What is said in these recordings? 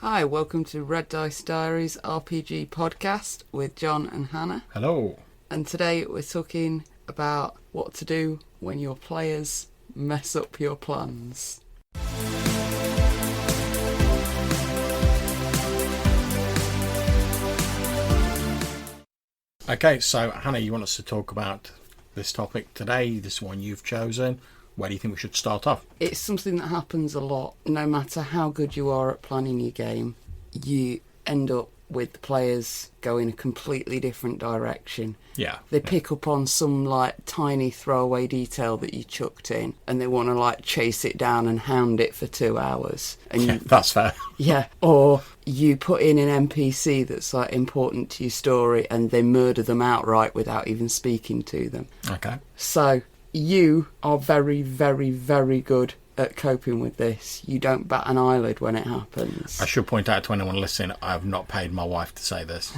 Hi, welcome to Red Dice Diaries RPG podcast with John and Hannah. Hello. And today we're talking about what to do when your players mess up your plans. Okay, so Hannah, you want us to talk about this topic today, this one you've chosen. Where do you think we should start off? It's something that happens a lot. No matter how good you are at planning your game, you end up with the players going a completely different direction. Yeah. They pick up on some tiny throwaway detail that you chucked in, and they want to chase it down and hound it for 2 hours. And Yeah, that's fair. Yeah, or you put in an NPC that's important to your story, and they murder them outright without even speaking to them. Okay. So you are very, very, very good at coping with this. You don't bat an eyelid when it happens. I should point out to anyone listening, I have not paid my wife to say this.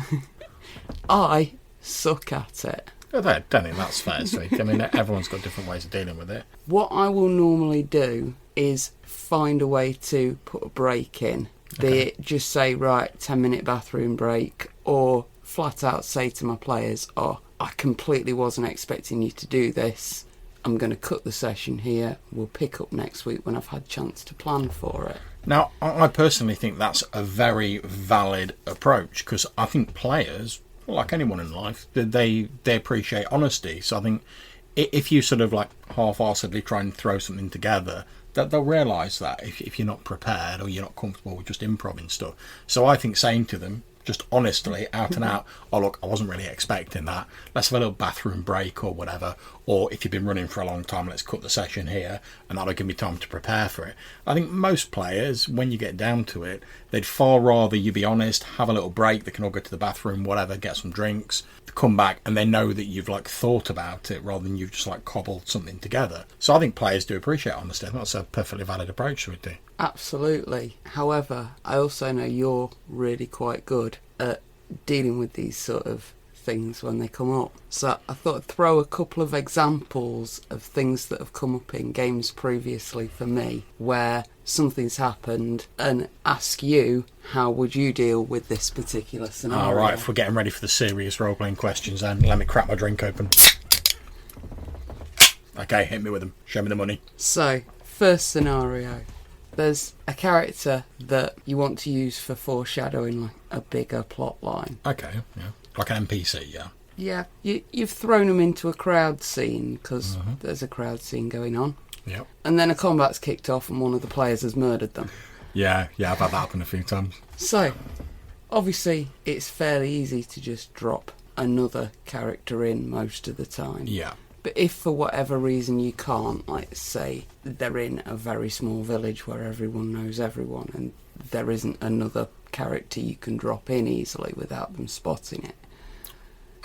I suck at it. I don't think that's fair, sweet. I mean, everyone's got different ways of dealing with it. What I will normally do is find a way to put a break in. Be it just say, right, 10-minute bathroom break, or flat out say to my players, oh, I completely wasn't expecting you to do this. I'm going to cut the session here. We'll pick up next week when I've had a chance to plan for it. Now, I personally think that's a very valid approach, because I think players, like anyone in life, they appreciate honesty. So I think if you sort of half-arsedly try and throw something together, that they'll realise that if you're not prepared or you're not comfortable with just improv stuff. So I think saying to them, just honestly, out and out, oh look, I wasn't really expecting that. Let's have a little bathroom break or whatever. Or if you've been running for a long time, let's cut the session here, and that'll give me time to prepare for it. I think most players, when you get down to it, they'd far rather you be honest, have a little break, they can all go to the bathroom, whatever, get some drinks, come back, and they know that you've thought about it rather than you've just cobbled something together. So I think players do appreciate honesty. I think that's a perfectly valid approach to it, too. Absolutely. However, I also know you're really quite good at dealing with these sort of things when they come up. So I thought I'd throw a couple of examples of things that have come up in games previously for me where something's happened, and ask you, how would you deal with this particular scenario? All right, if we're getting ready for the serious role-playing questions, then let me crack my drink open. Okay, hit me with them. Show me the money. So, first scenario. There's a character that you want to use for foreshadowing a bigger plot line. Okay, yeah. Like an NPC, yeah. Yeah, you've thrown them into a crowd scene because there's a crowd scene going on. Yep. And then a combat's kicked off and one of the players has murdered them. Yeah, I've had that happen a few times. So, obviously, it's fairly easy to just drop another character in most of the time. Yeah. But if for whatever reason you can't, say they're in a very small village where everyone knows everyone and there isn't another character you can drop in easily without them spotting it.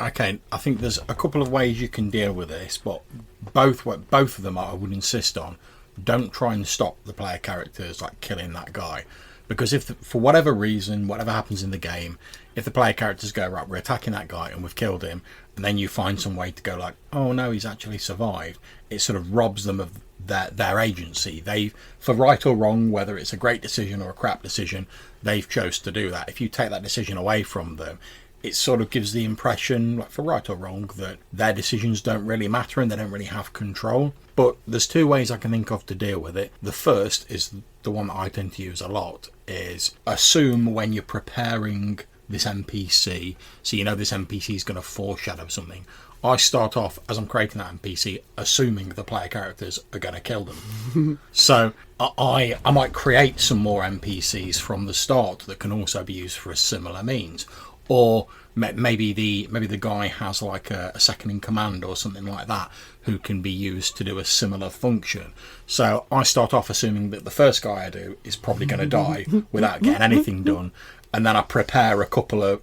Okay, I think there's a couple of ways you can deal with this, but both of them I would insist on. Don't try and stop the player characters killing that guy. Because if, for whatever reason, whatever happens in the game, if the player characters go, right, we're attacking that guy and we've killed him, and then you find some way to go oh no, he's actually survived, it sort of robs them of their agency. They, for right or wrong, whether it's a great decision or a crap decision, they've chose to do that. If you take that decision away from them, it sort of gives the impression, for right or wrong, that their decisions don't really matter and they don't really have control. But there's two ways I can think of to deal with it. The first is the one that I tend to use a lot, is assume when you're preparing this NPC, so you know this NPC is going to foreshadow something. I start off, as I'm creating that NPC, assuming the player characters are going to kill them. So I might create some more NPCs from the start that can also be used for a similar means. Or maybe the guy has a second in command or something like that who can be used to do a similar function. So I start off assuming that the first guy I do is probably going to die without getting anything done. And then I prepare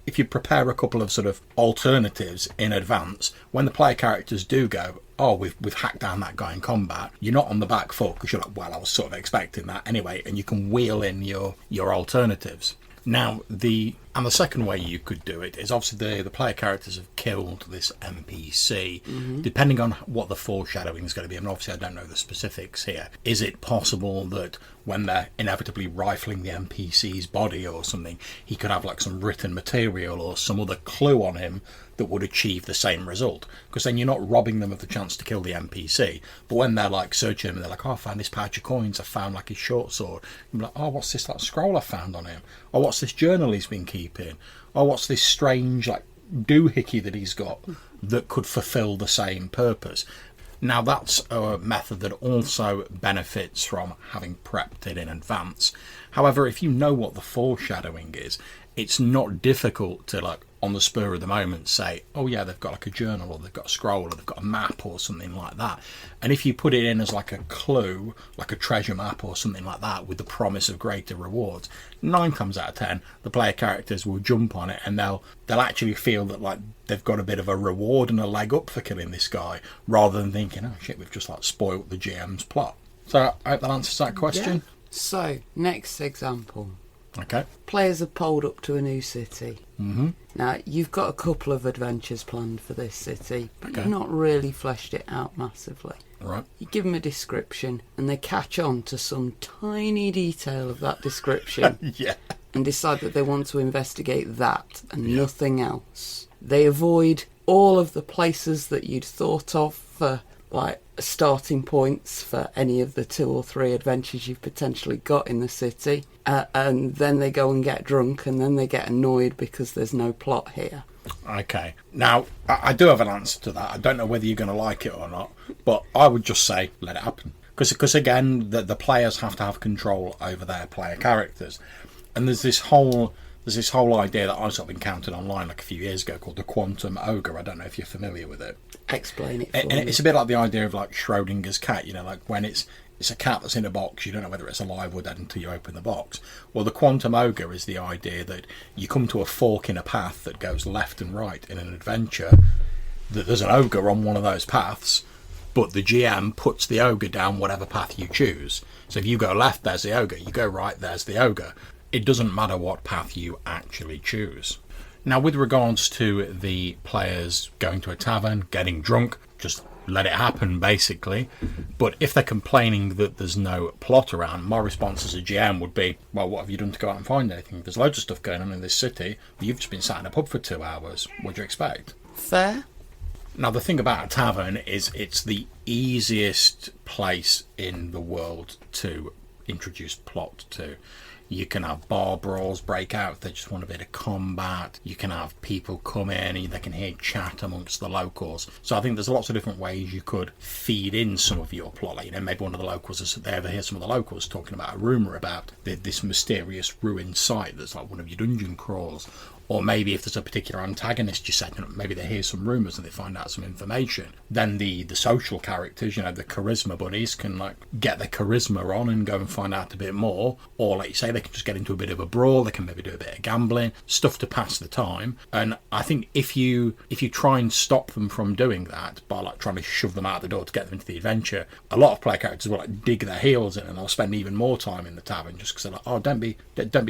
if you prepare a couple of sort of alternatives in advance, when the player characters do go, oh, we've hacked down that guy in combat, you're not on the back foot because you're well, I was sort of expecting that anyway, and you can wheel in your alternatives. Now, the And the second way you could do it is obviously the player characters have killed this NPC. Depending on what the foreshadowing is going to be, and obviously I don't know the specifics here, is it possible that when they're inevitably rifling the NPC's body or something, he could have like some written material or some other clue on him that would achieve the same result? Because then you're not robbing them of the chance to kill the NPC, but when they're like searching him and they're like, oh, I found this pouch of coins, I found like his short sword, you're like, oh, what's this like scroll I found on him? Or what's this journal he's been keeping? Or what's this strange like doohickey that he's got that could fulfill the same purpose? Now that's a method that also benefits from having prepped it in advance. However, if you know what the foreshadowing is, it's not difficult to like on the spur of the moment say, oh yeah, they've got like a journal or they've got a scroll or they've got a map or something like that. And if you put it in as like a clue, like a treasure map or something like that with the promise of greater rewards, 9 times out of 10 the player characters will jump on it and they'll actually feel that like they've got a bit of a reward and a leg up for killing this guy, rather than thinking, oh shit, we've just like spoilt the GM's plot. So I hope that answers that question. Yeah. So, next example. Okay. Players have poled up to a new city. Mm-hmm. Now, you've got a couple of adventures planned for this city, but Okay. you've not really fleshed it out massively. Right. You give them a description, and they catch on to some tiny detail of that description Yeah. and decide that they want to investigate that and nothing else. They avoid all of the places that you'd thought of for, like, starting points for any of the 2 or 3 adventures you've potentially got in the city, and then they go and get drunk, and then they get annoyed because there's no plot here. Okay. Now, I do have an answer to that. I don't know whether you're going to like it or not, but I would just say let it happen. Because again, the players have to have control over their player characters. And there's this whole idea that I sort of encountered online like a few years ago called the quantum ogre. I don't know if you're familiar with it. Explain it for And me. it's a bit like the idea of like Schrodinger's cat, you know, like when it's a cat that's in a box, you don't know whether it's alive or dead until you open the box. Well, the quantum ogre is the idea that you come to a fork in a path that goes left and right in an adventure, that there's an ogre on one of those paths, but the GM puts the ogre down whatever path you choose. So if you go left, there's the ogre. You go right, there's the ogre. It doesn't matter what path you actually choose. Now, with regards to the players going to a tavern, getting drunk, just let it happen, basically. But if they're complaining that there's no plot around, my response as a GM would be, well, what have you done to go out and find anything? There's loads of stuff going on in this city. You've just been sat in a pub for 2 hours. What do you expect? Fair? Now, the thing about a tavern is it's the easiest place in the world to introduce plot to. You can have bar brawls break out if they just want a bit of combat. You can have people come in and they can hear chat amongst the locals. So I think there's lots of different ways you could feed in some of your plot. Like, you know, maybe one of the locals, they ever hear some of the locals talking about a rumour about this mysterious ruined site that's like one of your dungeon crawls. Or maybe if there's a particular antagonist you're setting up, maybe they hear some rumours and they find out some information. Then the social characters, you know, the charisma buddies can like get their charisma on and go and find out a bit more. Or like you say, they can just get into a bit of a brawl, they can maybe do a bit of gambling, stuff to pass the time. And I think if you try and stop them from doing that by like trying to shove them out the door to get them into the adventure, a lot of player characters will like dig their heels in and they'll spend even more time in the tavern just because they're like, oh, don't be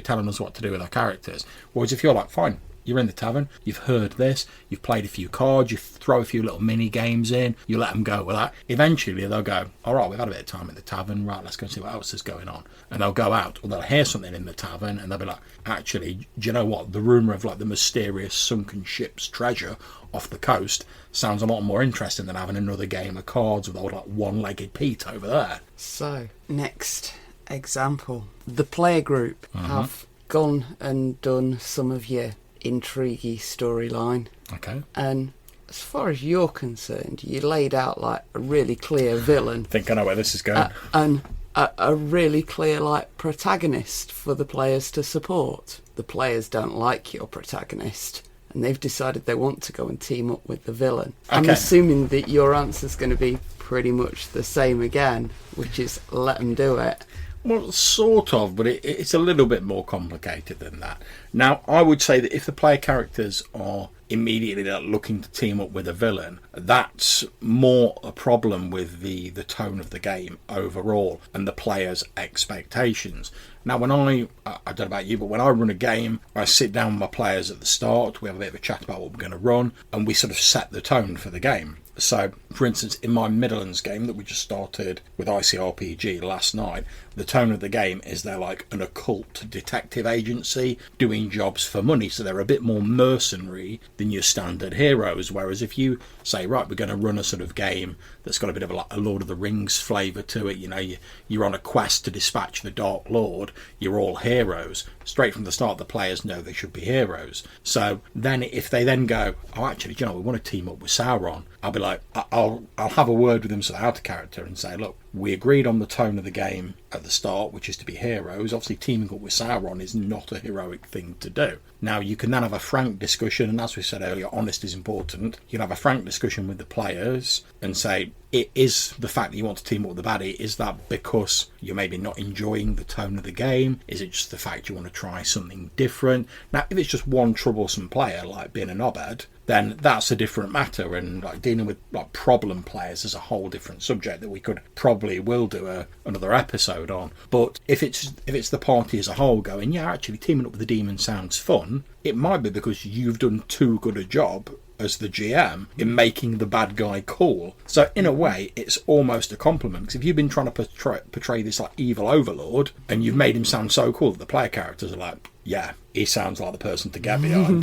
telling us what to do with our characters. Whereas if you're like, fine, you're in the tavern, you've heard this, you've played a few cards, you throw a few little mini games in, you let them go with that. Eventually they'll go, all right, we've had a bit of time in the tavern, right, let's go and see what else is going on. And they'll go out, or they'll hear something in the tavern, and they'll be like, actually, do you know what? The rumour of like the mysterious sunken ship's treasure off the coast sounds a lot more interesting than having another game of cards with old like one-legged Pete over there. So, next example. The player group have gone and done some of your intriguey storyline, Okay. and as far as you're concerned, you laid out like a really clear villain Think I know where this is going. and a really clear like protagonist for the players to support. The players don't like your protagonist and they've decided they want to go and team up with the villain. I'm Okay. assuming that your answer's going to be pretty much the same again, which is let them do it. Well, sort of, but it's a little bit more complicated than that. Now, I would say that if the player characters are immediately looking to team up with a villain, that's more a problem with the tone of the game overall and the players' expectations. Now, when I don't know about you, but when I run a game, I sit down with my players at the start, we have a bit of a chat about what we're going to run, and we sort of set the tone for the game. So, for instance, in my Midlands game that we just started with ICRPG last night, the tone of the game is they're like an occult detective agency doing jobs for money. So they're a bit more mercenary than your standard heroes. Whereas if you say, right, we're going to run a sort of game that's got a bit of a Lord of the Rings flavour to it, you know, you're on a quest to dispatch the Dark Lord, you're all heroes. Straight from the start, the players know they should be heroes. So then if they then go, oh, actually, do you know, we want to team up with Sauron, I'll be like, I'll have a word with them so they're out of character and say, look, we agreed on the tone of the game at the start, which is to be heroes. Obviously, teaming up with Sauron is not a heroic thing to do. Now, you can then have a frank discussion, and as we said earlier, honest is important. You can have a frank discussion with the players and say, it is the fact that you want to team up with the baddie, is that because you're maybe not enjoying the tone of the game? Is it just the fact you want to try something different? Now, if it's just one troublesome player, like being a knobhead, then that's a different matter, and like dealing with like problem players is a whole different subject that we could probably will do another episode on. But if it's the party as a whole going, yeah, actually teaming up with the demon sounds fun, it might be because you've done too good a job as the GM in making the bad guy cool. So in a way, it's almost a compliment, because if you've been trying to portray this like evil overlord and you've made him sound so cool that the player characters are like, yeah, he sounds like the person to get behind,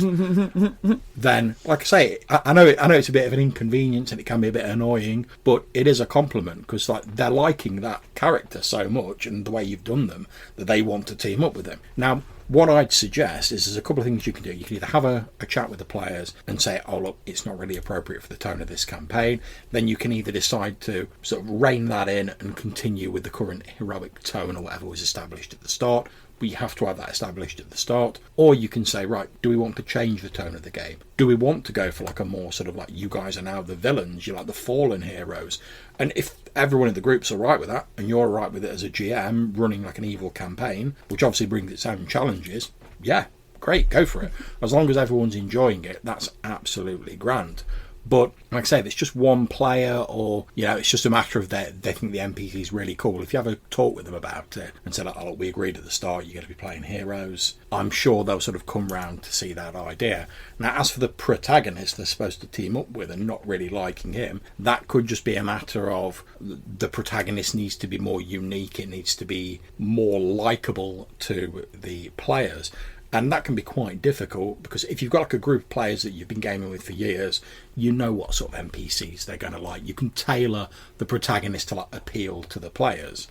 then, like I say, I know it's a bit of an inconvenience and it can be a bit annoying, but it is a compliment, because like they're liking that character so much and the way you've done them that they want to team up with him. Now, what I'd suggest is there's a couple of things you can do. You can either have a chat with the players and say, oh look, it's not really appropriate for the tone of this campaign. Then you can either decide to sort of rein that in and continue with the current heroic tone or whatever was established at the start. But you have to have that established at the start. Or you can say, right, do we want to change the tone of the game? Do we want to go for like a more sort of like, you guys are now the villains, you're like the fallen heroes? And if everyone in the group's all right with that, and you're all right with it as a GM running like an evil campaign, which obviously brings its own challenges, yeah, great, go for it. As long as everyone's enjoying it, that's absolutely grand. But like I say, if it's just one player, or you know, it's just a matter of they think the NPC is really cool. If you have a talk with them about it and say, like, oh, look, we agreed at the start you're going to be playing heroes, I'm sure they'll sort of come round to see that idea. Now, as for the protagonist they're supposed to team up with and not really liking him, that could just be a matter of the protagonist needs to be more unique. It needs to be more likeable to the players. And that can be quite difficult, because if you've got like a group of players that you've been gaming with for years, you know what sort of NPCs they're going to like. You can tailor the protagonist to like appeal to the players.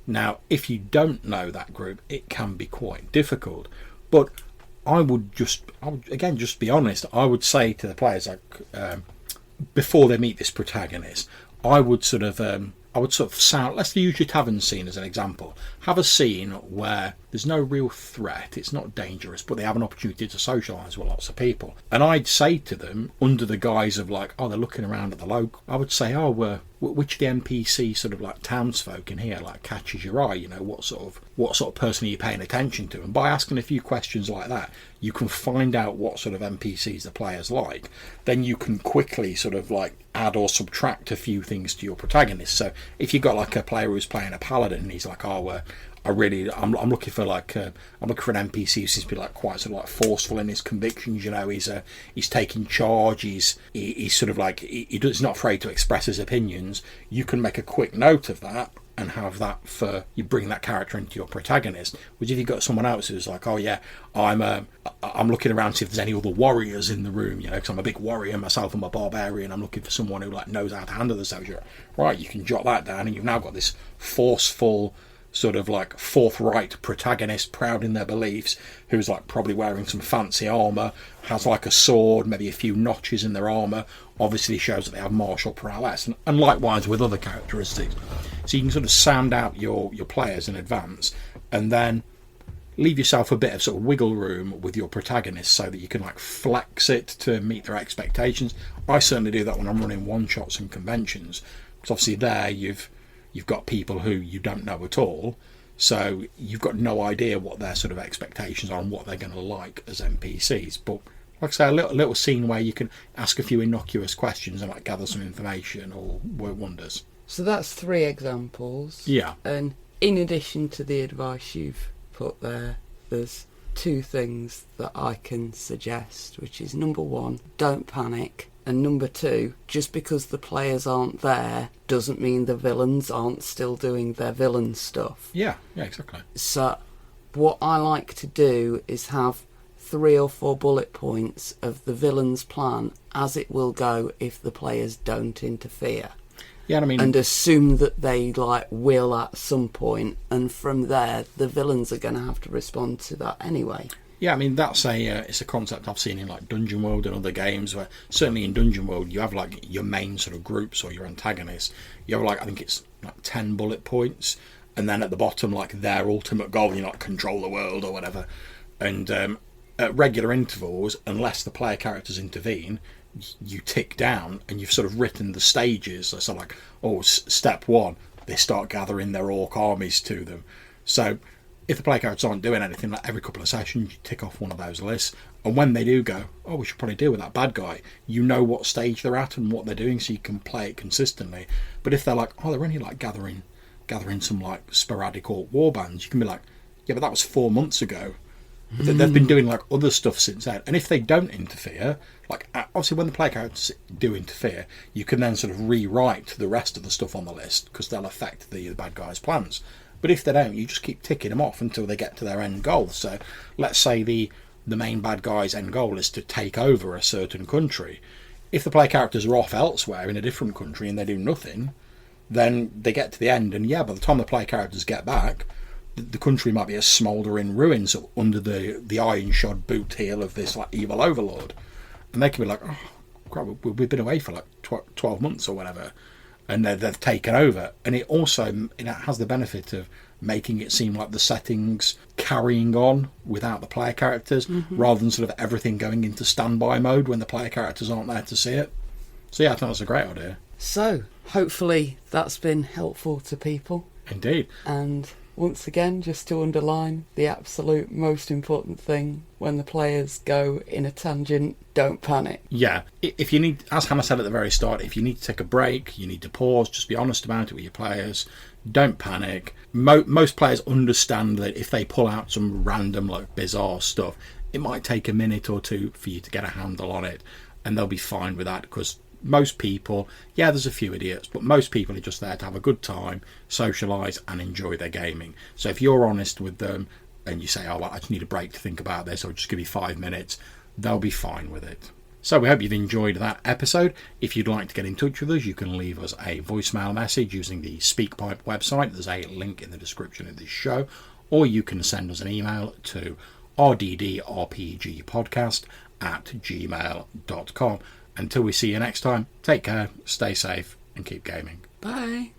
Now, if you don't know that group, it can be quite difficult. But I would again just be honest. I would say to the players, like before they meet this protagonist, I would sort of sound, let's use your tavern scene as an example. Have a scene where there's no real threat, it's not dangerous, but they have an opportunity to socialise with lots of people. And I'd say to them, under the guise of like, oh, they're looking around at the local, I would say, oh, which of the NPC sort of like townsfolk in here like catches your eye? You know, what sort of person are you paying attention to? And by asking a few questions like that, you can find out what sort of NPCs the players like. Then you can quickly sort of like add or subtract a few things to your protagonist. So if you've got like a player who's playing a paladin and he's like, oh, I'm looking for like I'm looking for an NPC who seems to be like quite sort of like forceful in his convictions. You know, he's taking charge. He's sort of like he's not afraid to express his opinions. You can make a quick note of that and have that for you, bring that character into your protagonist. Which if you've got someone else who's like, oh yeah, I'm looking around to see if there's any other warriors in the room, you know, because I'm a big warrior myself, I'm a barbarian, I'm looking for someone who like knows how to handle themselves. Right, you can jot that down, and you've now got this forceful, sort of like forthright protagonist, proud in their beliefs, who's like probably wearing some fancy armour, has like a sword, maybe a few notches in their armour, obviously shows that they have martial prowess, and likewise with other characteristics. So you can sort of sound out your players in advance, and then leave yourself a bit of sort of wiggle room with your protagonist so that you can like flex it to meet their expectations. I certainly do that when I'm running one-shots and conventions, because obviously there you've got people who you don't know at all, so you've got no idea what their sort of expectations are and what they're going to like as NPCs. But like I say, a little scene where you can ask a few innocuous questions and like gather some information or work wonders. So that's 3 examples. Yeah. And in addition to the advice you've put there, there's two things that I can suggest, which is number one, don't panic, and number two, just because the players aren't there doesn't mean the villains aren't still doing their villain stuff. Yeah, exactly. So what I like to do is have 3 or 4 bullet points of the villain's plan as it will go if the players don't interfere. Yeah, I mean, and assume that they will at some point, and from there the villains are going to have to respond to that anyway. Yeah, I mean that's it's a concept I've seen in like Dungeon World and other games where certainly in Dungeon World you have like your main sort of groups or your antagonists. You have I think it's 10 bullet points, and then at the bottom their ultimate goal, control the world or whatever. And at regular intervals, unless the player characters intervene, you tick down and you've sort of written the stages. So step 1, they start gathering their orc armies to them. So if the player characters aren't doing anything, every couple of sessions you tick off one of those lists, and when they do go, we should probably deal with that bad guy, you know what stage they're at and what they're doing, so you can play it consistently. But if they're they're only gathering some sporadic orc warbands, you can be yeah, but that was 4 months ago. They've been doing other stuff since then. And if they don't interfere, obviously when the player characters do interfere, you can then sort of rewrite the rest of the stuff on the list because they'll affect the bad guy's plans. But if they don't, you just keep ticking them off until they get to their end goal. So let's say the main bad guy's end goal is to take over a certain country. If the player characters are off elsewhere in a different country and they do nothing, then they get to the end, and by the time the player characters get back, the country might be a smouldering ruins under the iron-shod boot heel of this evil overlord, and they can be crap, we've been away for 12 months or whatever, and they've taken over. And it also has the benefit of making it seem like the setting's carrying on without the player characters, rather than sort of everything going into standby mode when the player characters aren't there to see it. So I think that's a great idea. So hopefully that's been helpful to people. Indeed. And once again, just to underline, the absolute most important thing when the players go in a tangent, don't panic. Yeah, if you need, as Hannah said at the very start, if you need to take a break, you need to pause, just be honest about it with your players. Don't panic. Most players understand that if they pull out some random, bizarre stuff, it might take a minute or two for you to get a handle on it, and they'll be fine with that, because most people, there's a few idiots, but most people are just there to have a good time, socialise and enjoy their gaming. So if you're honest with them and you say, I just need a break to think about this, or just give me 5 minutes, they'll be fine with it. So we hope you've enjoyed that episode. If you'd like to get in touch with us, you can leave us a voicemail message using the SpeakPipe website. There's a link in the description of this show, or you can send us an email to rddrpgpodcast@gmail.com. Until we see you next time, take care, stay safe, and keep gaming. Bye.